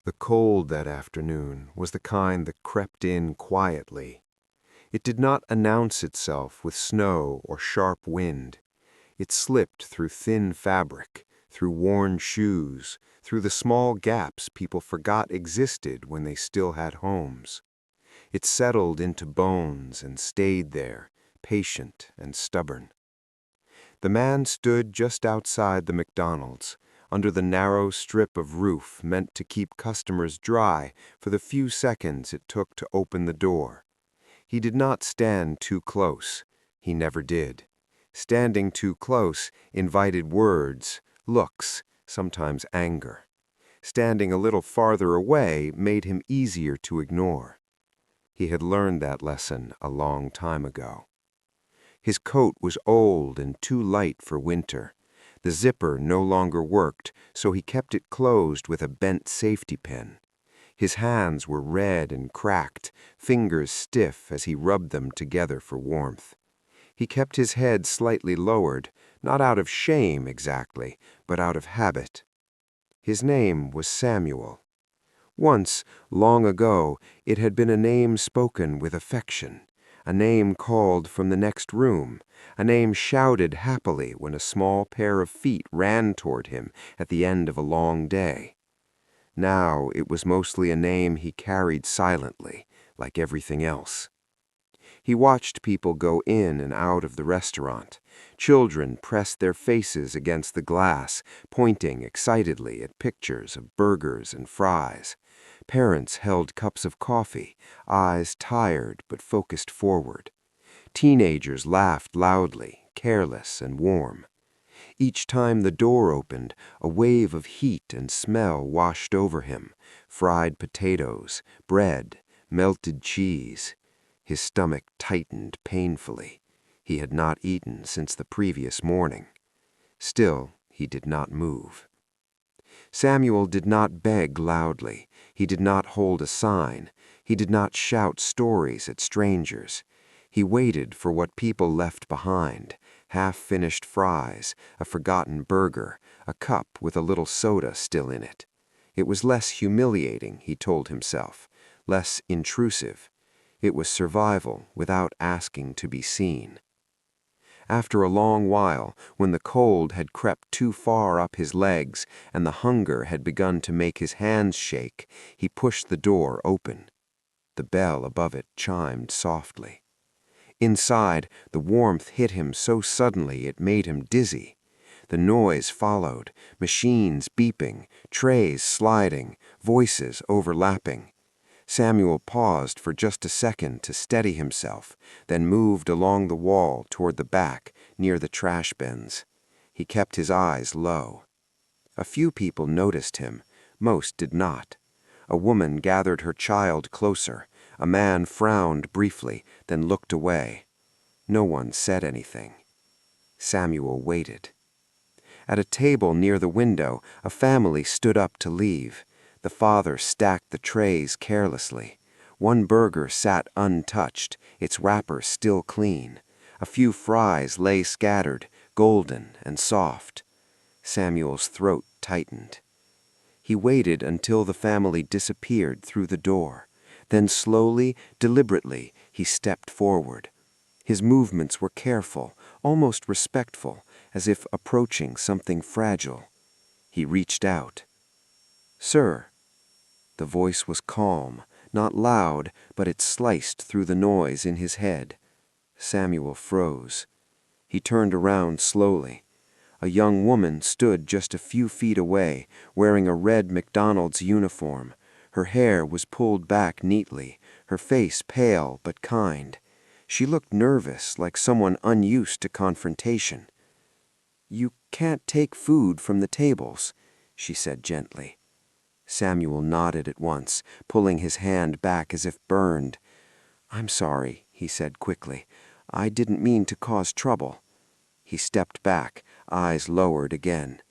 The cold that afternoon was the kind that crept in quietly. It did not announce itself with snow or sharp wind. It slipped through thin fabric, through worn shoes, through the small gaps people forgot existed when they still had homes. It settled into bones and stayed there, patient and stubborn. The man stood just outside the McDonald's, under the narrow strip of roof meant to keep customers dry for the few seconds it took to open the door. He did not stand too close. He never did. Standing too close invited words, looks, sometimes anger. Standing a little farther away made him easier to ignore. He had learned that lesson a long time ago. His coat was old and too light for winter. The zipper no longer worked, so he kept it closed with a bent safety pin. His hands were red and cracked, fingers stiff as he rubbed them together for warmth. He kept his head slightly lowered, not out of shame exactly, but out of habit. His name was Samuel. Once, long ago, it had been a name spoken with affection, a name called from the next room, a name shouted happily when a small pair of feet ran toward him at the end of a long day. Now it was mostly a name he carried silently, like everything else. He watched people go in and out of the restaurant. Children pressed their faces against the glass, pointing excitedly at pictures of burgers and fries. Parents held cups of coffee, eyes tired but focused forward. Teenagers laughed loudly, careless and warm. Each time the door opened, a wave of heat and smell washed over him. Fried potatoes, bread, melted cheese. His stomach tightened painfully. He had not eaten since the previous morning. Still, he did not move. Samuel did not beg loudly. He did not hold a sign. He did not shout stories at strangers. He waited for what people left behind: half-finished fries, a forgotten burger, a cup with a little soda still in it. It was less humiliating, he told himself, less intrusive. It was survival without asking to be seen. After a long while, when the cold had crept too far up his legs and the hunger had begun to make his hands shake, he pushed the door open. The bell above it chimed softly. Inside, the warmth hit him so suddenly it made him dizzy. The noise followed, machines beeping, trays sliding, voices overlapping. Samuel paused for just a second to steady himself, then moved along the wall toward the back, near the trash bins. He kept his eyes low. A few people noticed him, most did not. A woman gathered her child closer. A man frowned briefly, then looked away. No one said anything. Samuel waited. At a table near the window, a family stood up to leave. The father stacked the trays carelessly. One burger sat untouched, its wrapper still clean. A few fries lay scattered, golden and soft. Samuel's throat tightened. He waited until the family disappeared through the door. Then slowly, deliberately, he stepped forward. His movements were careful, almost respectful, as if approaching something fragile. He reached out. "Sir." The voice was calm, not loud, but it sliced through the noise in his head. Samuel froze. He turned around slowly. A young woman stood just a few feet away, wearing a red McDonald's uniform. Her hair was pulled back neatly, her face pale but kind. She looked nervous, like someone unused to confrontation. "You can't take food from the tables," she said gently. Samuel nodded at once, pulling his hand back as if burned. "I'm sorry," he said quickly. "I didn't mean to cause trouble." He stepped back, eyes lowered again.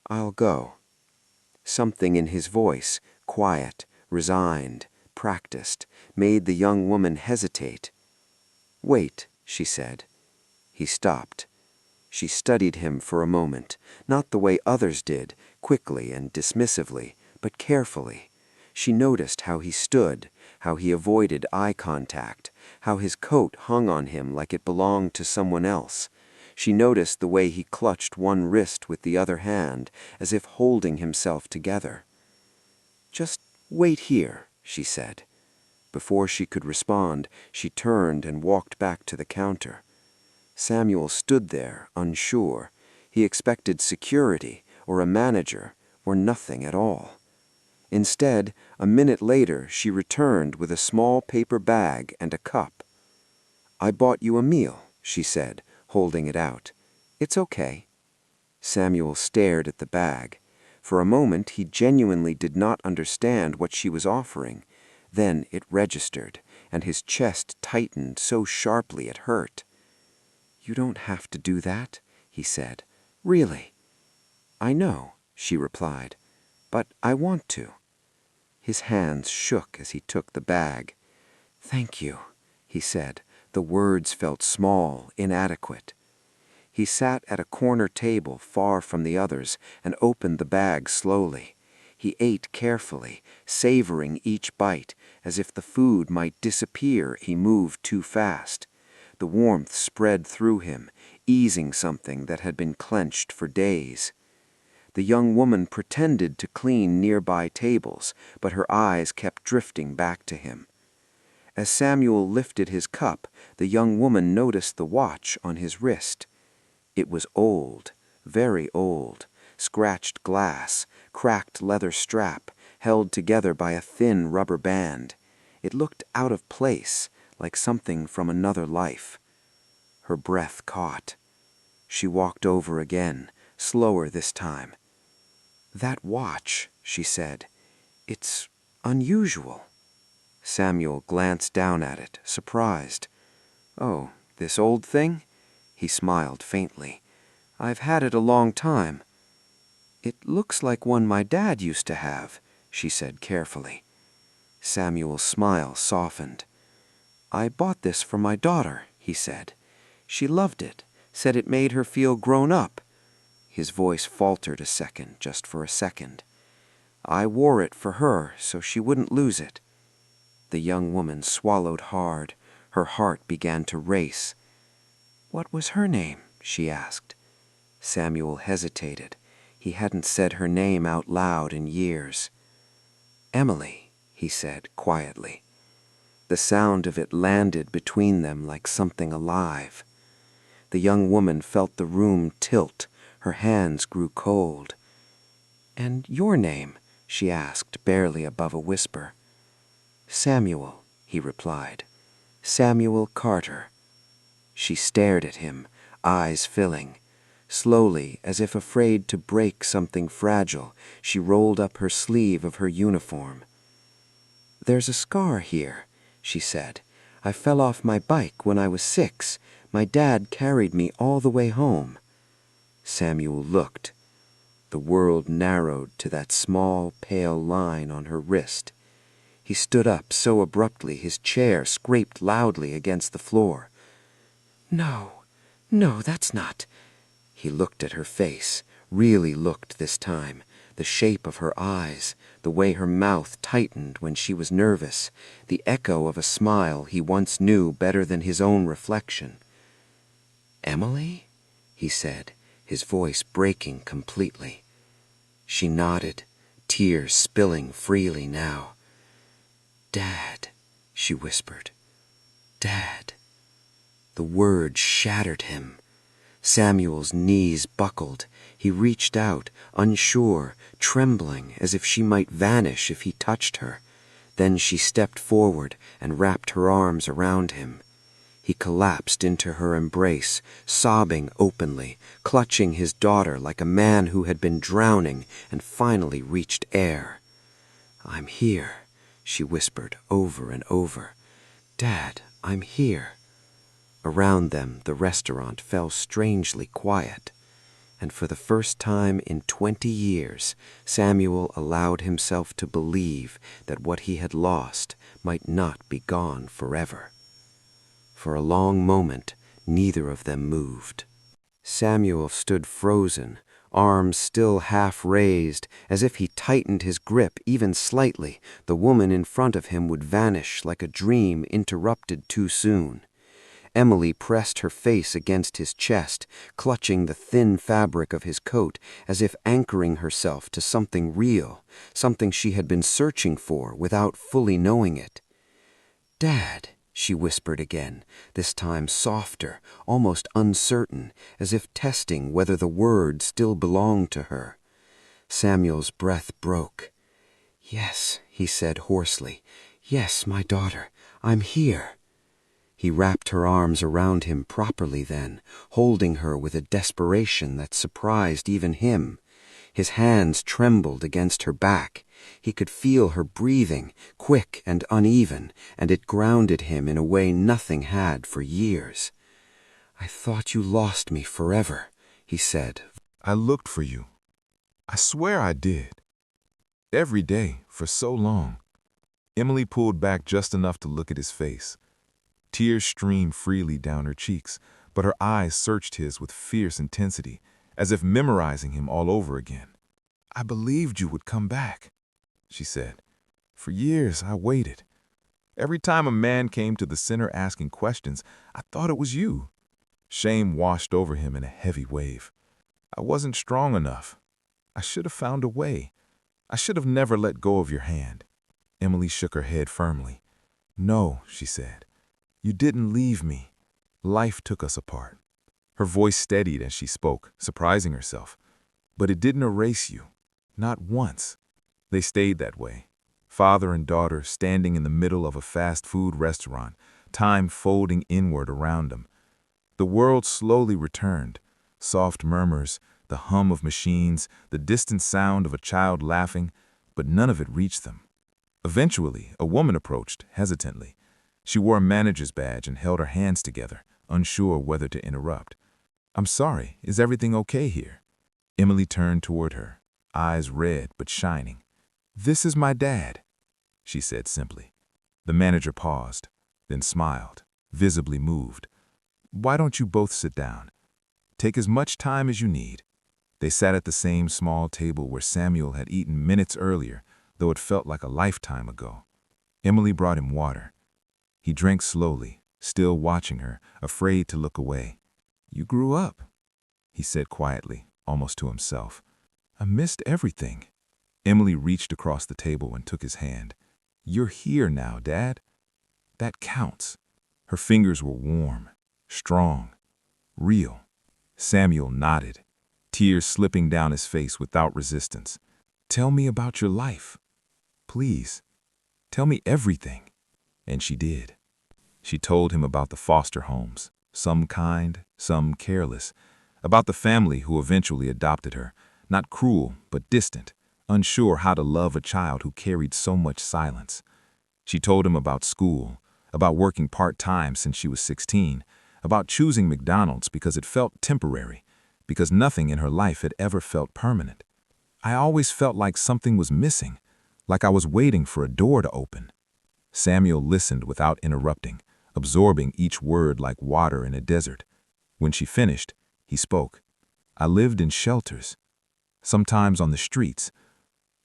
"I'll go." Something in his voice, quiet, resigned, practiced, made the young woman hesitate. "Wait," she said. He stopped. She studied him for a moment, not the way others did, quickly and dismissively, but carefully. She noticed how he stood, how he avoided eye contact, how his coat hung on him like it belonged to someone else. She noticed the way he clutched one wrist with the other hand, as if holding himself together. "Just wait here," she said. Before she could respond, she turned and walked back to the counter. Samuel stood there, unsure. He expected security, or a manager, or nothing at all. Instead, a minute later, she returned with a small paper bag and a cup. "I bought you a meal," she said, holding it out. "It's okay." Samuel stared at the bag. For a moment, he genuinely did not understand what she was offering. Then it registered, and his chest tightened so sharply it hurt. "You don't have to do that," he said. "Really." "I know," she replied, "but I want to." His hands shook as he took the bag. "Thank you," he said. The words felt small, inadequate. He sat at a corner table far from the others and opened the bag slowly. He ate carefully, savoring each bite, as if the food might disappear if he moved too fast. The warmth spread through him, easing something that had been clenched for days. The young woman pretended to clean nearby tables, but her eyes kept drifting back to him. As Samuel lifted his cup, the young woman noticed the watch on his wrist. It was old, very old, scratched glass, cracked leather strap, held together by a thin rubber band. It looked out of place, like something from another life. Her breath caught. She walked over again, slower this time. "That watch," she said, "it's unusual." Samuel glanced down at it, surprised. "Oh, this old thing?" He smiled faintly. "I've had it a long time." "It looks like one my dad used to have," she said carefully. Samuel's smile softened. "I bought this for my daughter," he said. "She loved it, said it made her feel grown up." His voice faltered a second, just for a second. "I wore it for her so she wouldn't lose it." The young woman swallowed hard. Her heart began to race. "What was her name?" she asked. Samuel hesitated. He hadn't said her name out loud in years. "Emily," he said quietly. The sound of it landed between them like something alive. The young woman felt the room tilt. Her hands grew cold. "And your name?" she asked, barely above a whisper. "Samuel," he replied. "Samuel Carter." She stared at him, eyes filling. Slowly, as if afraid to break something fragile, she rolled up her sleeve of her uniform. "There's a scar here," she said. "I fell off my bike when I was 6. My dad carried me all the way home." Samuel looked. The world narrowed to that small, pale line on her wrist. He stood up so abruptly his chair scraped loudly against the floor. "No, no, that's not—" He looked at her face, really looked this time, the shape of her eyes, the way her mouth tightened when she was nervous, the echo of a smile he once knew better than his own reflection. "Emily?" he said, his voice breaking completely. She nodded, tears spilling freely now. "Dad," she whispered. "Dad." The word shattered him. Samuel's knees buckled. He reached out, unsure, trembling, as if she might vanish if he touched her. Then she stepped forward and wrapped her arms around him. He collapsed into her embrace, sobbing openly, clutching his daughter like a man who had been drowning and finally reached air. "I'm here," she whispered over and over. "Dad, I'm here." Around them, the restaurant fell strangely quiet, and for the first time in 20 years, Samuel allowed himself to believe that what he had lost might not be gone forever. For a long moment, neither of them moved. Samuel stood frozen, arms still half raised, as if he tightened his grip even slightly, the woman in front of him would vanish like a dream interrupted too soon. Emily pressed her face against his chest, clutching the thin fabric of his coat as if anchoring herself to something real, something she had been searching for without fully knowing it. "Dad," she whispered again, this time softer, almost uncertain, as if testing whether the word still belonged to her. Samuel's breath broke. "Yes," he said hoarsely. "Yes, my daughter, I'm here." He wrapped her arms around him properly then, holding her with a desperation that surprised even him. His hands trembled against her back. He could feel her breathing, quick and uneven, and it grounded him in a way nothing had for years. "I thought you lost me forever," he said. "I looked for you. I swear I did. Every day, for so long." Emily pulled back just enough to look at his face. Tears streamed freely down her cheeks, but her eyes searched his with fierce intensity, as if memorizing him all over again. "I believed you would come back," she said. "For years I waited. Every time a man came to the center asking questions, I thought it was you." Shame washed over him in a heavy wave. "I wasn't strong enough. I should have found a way. I should have never let go of your hand." Emily shook her head firmly. "No," she said. "You didn't leave me. Life took us apart." Her voice steadied as she spoke, surprising herself. "But it didn't erase you. Not once." They stayed that way, father and daughter standing in the middle of a fast food restaurant, time folding inward around them. The world slowly returned. Soft murmurs, the hum of machines, the distant sound of a child laughing, but none of it reached them. Eventually, a woman approached, hesitantly. She wore a manager's badge and held her hands together, unsure whether to interrupt. "I'm sorry, is everything okay here?" Emily turned toward her, eyes red but shining. "This is my dad," she said simply. The manager paused, then smiled, visibly moved. "Why don't you both sit down? Take as much time as you need." They sat at the same small table where Samuel had eaten minutes earlier, though it felt like a lifetime ago. Emily brought him water. He drank slowly, still watching her, afraid to look away. "You grew up," he said quietly, almost to himself. "I missed everything." Emily reached across the table and took his hand. "You're here now, Dad. That counts." Her fingers were warm, strong, real. Samuel nodded, tears slipping down his face without resistance. "Tell me about your life. Please, tell me everything." And she did. She told him about the foster homes, some kind, some careless, about the family who eventually adopted her, not cruel, but distant, unsure how to love a child who carried so much silence. She told him about school, about working part-time since she was 16, about choosing McDonald's because it felt temporary, because nothing in her life had ever felt permanent. "I always felt like something was missing, like I was waiting for a door to open." Samuel listened without interrupting, absorbing each word like water in a desert. When she finished, he spoke. "I lived in shelters, sometimes on the streets.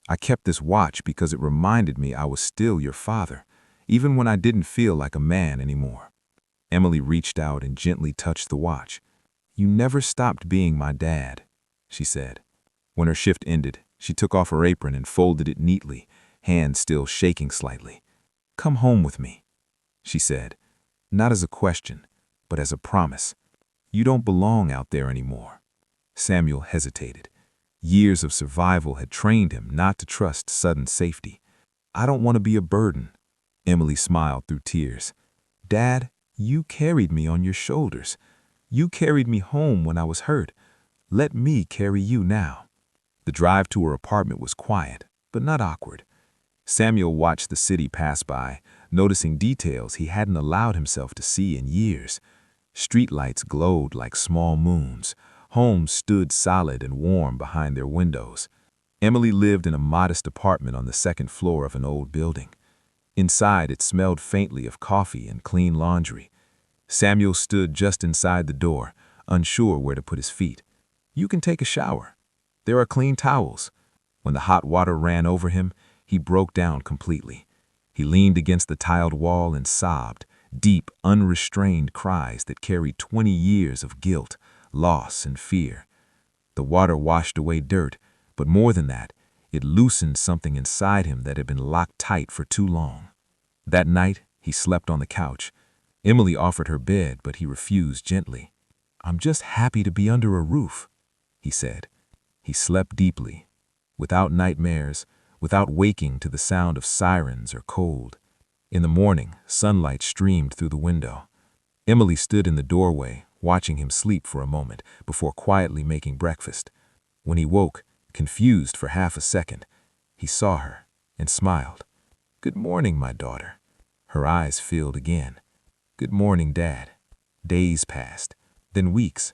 I kept this watch because it reminded me I was still your father, even when I didn't feel like a man anymore." Emily reached out and gently touched the watch. "You never stopped being my dad," she said. When her shift ended, she took off her apron and folded it neatly, hands still shaking slightly. "Come home with me," she said, not as a question, but as a promise. "You don't belong out there anymore." Samuel hesitated. Years of survival had trained him not to trust sudden safety. "I don't want to be a burden." Emily smiled through tears. "Dad, you carried me on your shoulders. You carried me home when I was hurt. Let me carry you now." The drive to her apartment was quiet, but not awkward. Samuel watched the city pass by, noticing details he hadn't allowed himself to see in years. Streetlights glowed like small moons. Homes stood solid and warm behind their windows. Emily lived in a modest apartment on the second floor of an old building. Inside, it smelled faintly of coffee and clean laundry. Samuel stood just inside the door, unsure where to put his feet. "You can take a shower," There are clean towels. When the hot water ran over him, he broke down completely. He leaned against the tiled wall and sobbed, deep, unrestrained cries that carried 20 years of guilt, loss, and fear. The water washed away dirt, but more than that, it loosened something inside him that had been locked tight for too long. That night, he slept on the couch. Emily offered her bed, but he refused gently. "I'm just happy to be under a roof," he said. He slept deeply, without nightmares, without waking to the sound of sirens or cold. In the morning, sunlight streamed through the window. Emily stood in the doorway, watching him sleep for a moment before quietly making breakfast. When he woke, confused for half a second, he saw her and smiled. "Good morning, my daughter." Her eyes filled again. "Good morning, Dad." Days passed, then weeks.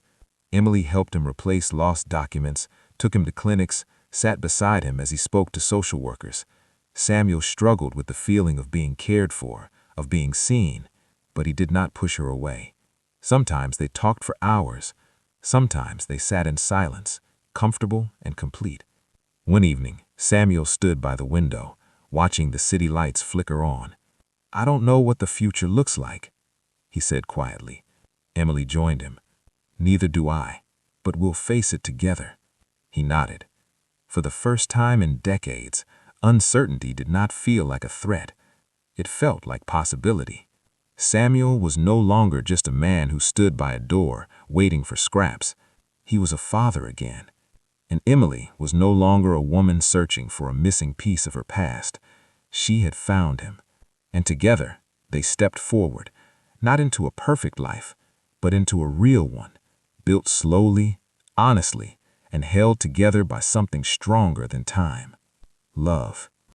Emily helped him replace lost documents, took him to clinics, sat beside him as he spoke to social workers. Samuel struggled with the feeling of being cared for, of being seen, but he did not push her away. Sometimes they talked for hours. Sometimes they sat in silence, comfortable and complete. One evening, Samuel stood by the window, watching the city lights flicker on. "I don't know what the future looks like," he said quietly. Emily joined him. "Neither do I, but we'll face it together." He nodded. For the first time in decades, uncertainty did not feel like a threat. It felt like possibility. Samuel was no longer just a man who stood by a door, waiting for scraps. He was a father again. And Emily was no longer a woman searching for a missing piece of her past. She had found him. And together, they stepped forward, not into a perfect life, but into a real one, built slowly, honestly, and held together by something stronger than time: love.